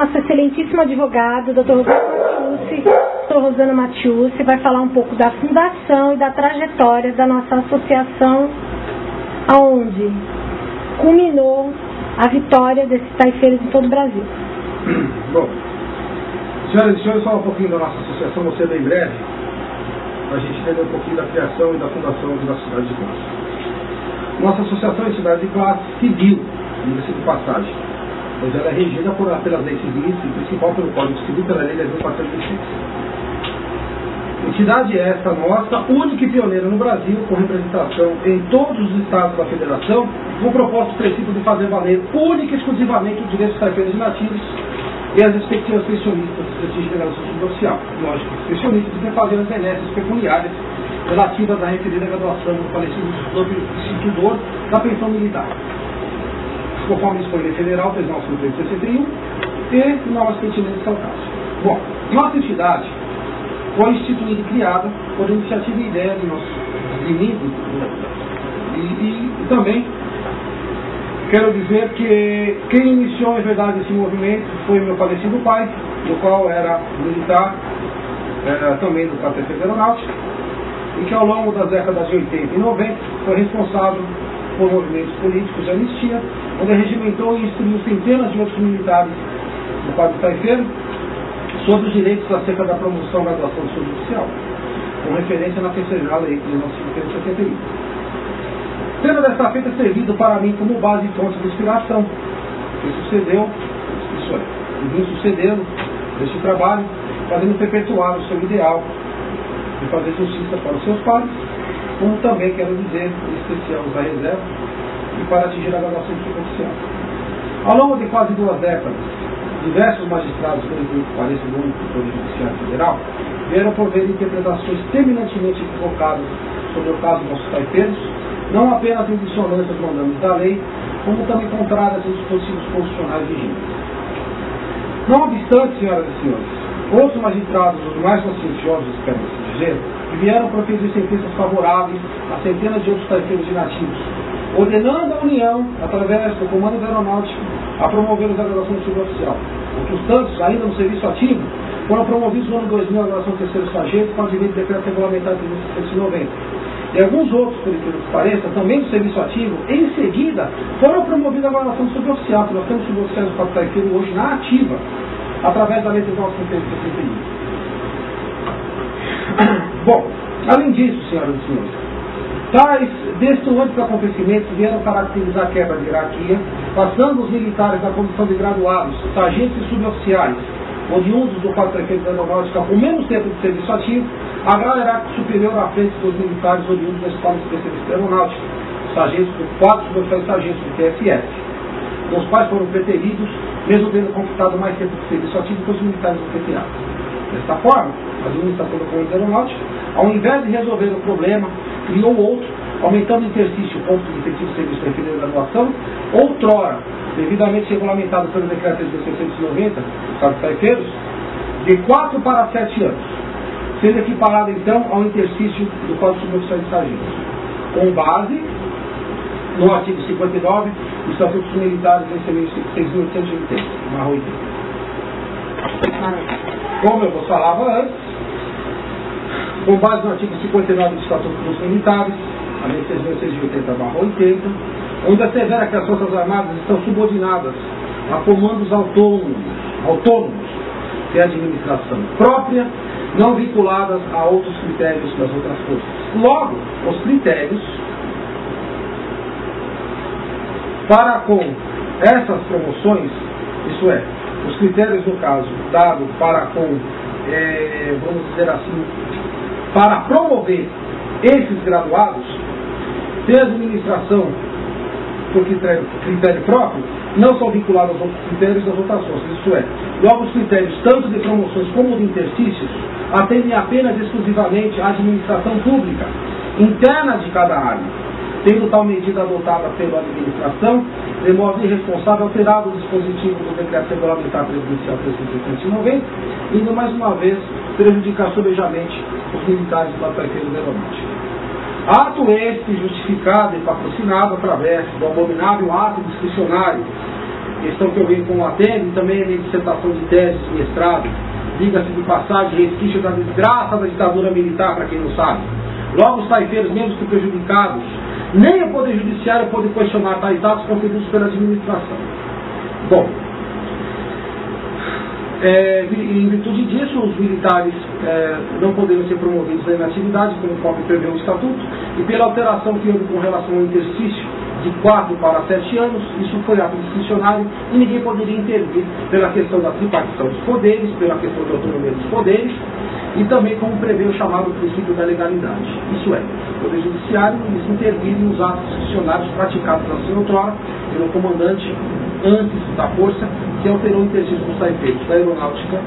nosso excelentíssimo advogado, Dr. Rosana Matiusi, vai falar um pouco da fundação e da trajetória da nossa associação, aonde culminou a vitória desses taifeiros em todo o Brasil. Bom, senhoras e senhores, falar um pouquinho da nossa associação, você bem breve, para a gente entender um pouquinho da criação e da fundação da Cidade de Classe. Nossa associação é Cidade de Classe civil, diga-se de passagem, pois ela é regida pelas leis civis e principal pelo Código Civil, pela Lei 10.406. Entidade esta nossa, única e pioneira no Brasil, com representação em todos os estados da federação, com o propósito princípio de fazer valer única e exclusivamente os direitos taifeiros e nativos e as respectivas pensionistas de prestígio de graduação social. Lógico, pensionistas que fazer as benesses pecuniárias relativas à referida graduação do falecido instituidor da pensão militar, conforme dispõe a Lei Federal 3.961 e novas pertinentes ao caso. Bom, nossa entidade foi instituída e criada por iniciativa e ideia de nossos inimigos e também quero dizer que quem iniciou em verdade esse movimento foi meu falecido pai, do qual era militar, também do Quartel Aeronáutico, e que ao longo das décadas de 80 e 90 foi responsável por movimentos políticos de anistia, onde regimentou e instruiu centenas de outros militares do quadro taifeiro sobre os direitos acerca da promoção da graduação do judicial, com referência na terceira lei de 1971. Tendo desta feita servido para mim como base e fonte de inspiração, vim sucedê-lo neste trabalho, fazendo perpetuar o seu ideal de fazer justiça para os seus pares, como também quero dizer, em especial os da reserva, e para atingir a graduação de oficial. Ao longo de quase 2 décadas, diversos magistrados, por incrível que pareça, do único Poder Judiciário Federal, vieram por ver interpretações terminantemente equivocadas sobre o caso dos nossos taifeiros, não apenas em dissonância aos mandados da lei, como também contrárias aos dispositivos constitucionais vigentes. Não obstante, senhoras e senhores, outros magistrados, os mais conscienciosos, quero dizer, vieram proferir sentenças favoráveis a centenas de outros taifeiros e nativos, ordenando a União, através do Comando da Aeronáutica, a promover a graduação do suboficial. Outros tantos, ainda no serviço ativo, foram promovidos no ano 2000 a graduação do terceiro sargento com advento do decreto regulamentar de 1990. E alguns outros, por incrível que pareça, também do serviço ativo, em seguida, foram promovidos a graduação do suboficial, que nós temos suboficiais do quadro taifeiro hoje na ativa, através da lei 1961. Bom, além disso, senhoras e senhores, tais destoantes acontecimentos vieram caracterizar a quebra de hierarquia, passando os militares da condição de graduados, sargentos e suboficiais, oriundos do quadro taifeiro da aeronáutica com menos tempo de serviço ativo, a grau hierárquico superior à frente dos militares oriundos da Escola de Especialista Aeronáutica, sargentos do 4 suboficiais sargentos do TSS, os quais foram preteridos, mesmo tendo completado mais tempo de serviço ativo que os militares do PTA. Desta forma, a administração do Comando Aeronáutico, ao invés de resolver o problema, criou outro, aumentando o interstício o ponto de efetivo de serviço referido à graduação, outrora, devidamente regulamentado pelo decreto de 1690, do Estado de Taifeiros, de 4 para 7 anos, sendo equiparado então ao interstício do Código Suboficial de Sargentos, com base no artigo 59 do Estatuto dos Militares em 6.880, /80. Como eu vos falava antes, com base no artigo 59 do Estatuto dos Militares, a Lei 6.680, onde assevera que as Forças Armadas estão subordinadas a comandos autônomos de administração própria, não vinculadas a outros critérios das outras forças. Logo, os critérios para com essas promoções, isso é, os critérios no caso dado para com, vamos dizer assim, para promover esses graduados, ter administração por critério próprio, não são vinculados aos outros critérios das outras forças, isso é, logo os critérios tanto de promoções como de interstícios atendem apenas exclusivamente à administração pública interna de cada área, tendo tal medida adotada pela administração, de modo irresponsável, alterado o dispositivo do decreto regulamentar presidencial 3.790, indo mais uma vez prejudicar sobejamente os militares do taifeiro da aeronáutica. Ato este justificado e patrocinado através do abominável ato discricionário questão que eu venho combatendo, e também é minha dissertação de tese, mestrado, diga-se de passagem, resquício da desgraça da ditadura militar, para quem não sabe. Logo, os taifeiros, mesmo que prejudicados, nem o Poder Judiciário pode questionar tais atos conferidos pela administração. Bom, em virtude disso, os militares não poderiam ser promovidos da inatividade, como o próprio prevê o Estatuto, e pela alteração que houve com relação ao interstício de 4 para 7 anos, isso foi ato discricionário e ninguém poderia intervir pela questão da tripartição dos poderes, pela questão de autonomia dos poderes, e também como prevê o chamado princípio da legalidade. Isso é, o Poder Judiciário intervir nos atos discricionários praticados assim outrora pelo comandante antes da força, que alterou o interstício dos taifeiros da aeronáutica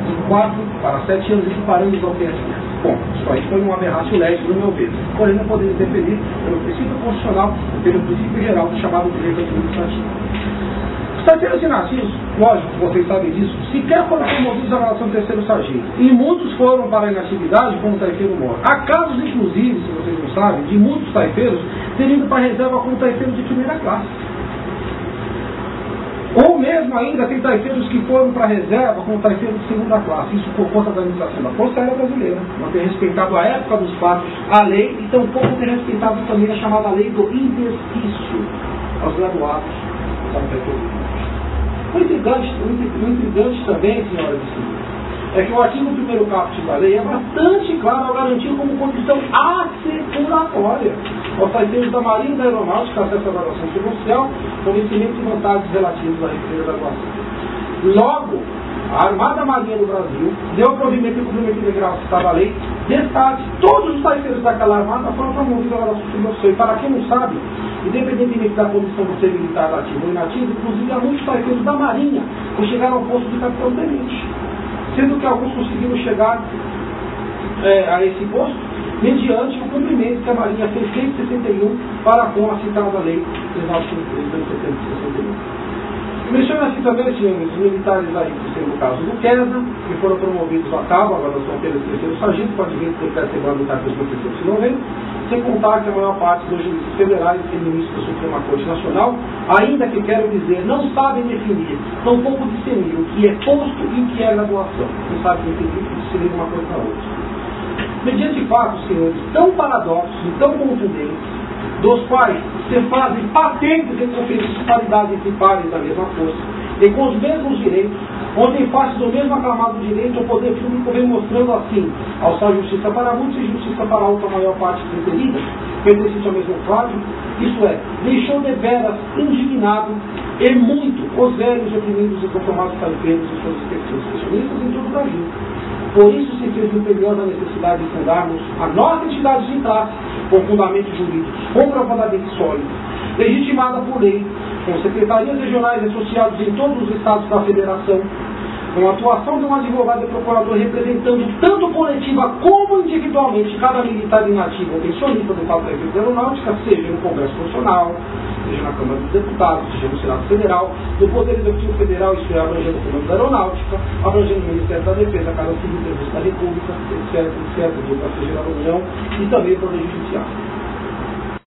de 4 para 7 anos, equiparando-os ao PSDB. Bom, isso aí foi um aberratio legis, no meu ver. Porém, não poderia interferir pelo princípio constitucional e pelo princípio geral do chamado direito administrativo. Os taifeiros inativos, lógico, vocês sabem disso, sequer foram promovidos à relação do terceiro sargento. E muitos foram para a inatividade como o taifeiro mor. Há casos, inclusive, se vocês não sabem, de muitos taifeiros terem ido para a reserva como taifeiro de primeira classe. Ou mesmo ainda tem taifeiros que foram para a reserva como taifeiro de segunda classe. Isso por conta da administração da Força Aérea Brasileira. Não ter respeitado a época dos fatos, a lei, e tampouco ter respeitado também a chamada lei do interstício aos graduados da categoria. O intrigante também, senhoras e senhores, é que o artigo 1º caput da lei é bastante claro ao garantir como condição assecuratória aos taifeiros da Marinha e da Aeronáutica acesso à graduação social, conhecimento e vantagens relativos à referida graduação. Logo, a Armada Marinha do Brasil deu provimento e cumprimento integral da lei, destaque, todos os taifeiros daquela armada foram promovidos à graduação social. E para quem não sabe, independentemente da condição de ser militar ativo ou inativo, inclusive há muitos taifeiros da Marinha que chegaram ao posto de capitão-tenente, sendo que alguns conseguiram chegar a esse posto mediante o cumprimento que a Marinha fez em 61 para com a citada lei 1961. Menciona assim também, senhores, os militares aí, sendo o caso do Quesa, que foram promovidos a cabo, agora são apenas terceiro sargento, pode vir ter percebido militar que se não vem, sem contar que a maior parte dos juízes federais e ministros da Suprema Corte Nacional, ainda que quero dizer, não sabem definir, tampouco discernir o que é posto e o que é graduação. Não sabem definir e discernir uma coisa da outra. Mediante fatos, senhores, tão paradoxos e tão contundentes, dos quais se fazem patentes em conferências de paridade entre pares da mesma força, e com os mesmos direitos, onde em face do mesmo aclamado direito, o poder público vem mostrando assim, alçar justiça para muitos e justiça para a outra maior parte preterida, pertencente ao mesmo Flávio, isso é, deixou de veras indignado e muito os velhos oprimidos e conformados taifeiros e seus respectivos especialistas em todo o Brasil. Por isso se fez imperiosa a necessidade de fundarmos a nossa entidade de classe com fundamentos jurídicos comprovadamente sólidos, legitimada por lei, com secretarias regionais associadas em todos os estados da federação, com a atuação de um advogado e procurador representando tanto coletiva como individualmente cada militar inativo ou pensionista do Estado da Aeronáutica, seja no Congresso Nacional, seja na Câmara dos Deputados, seja no Senado Federal, no Poder Executivo Federal, isso é, abrangendo o Comando da Aeronáutica, abrangendo o Ministério da Defesa, a Casa Civil da República, etc., etc., a Advocacia Geral da União e também o Poder Judiciário.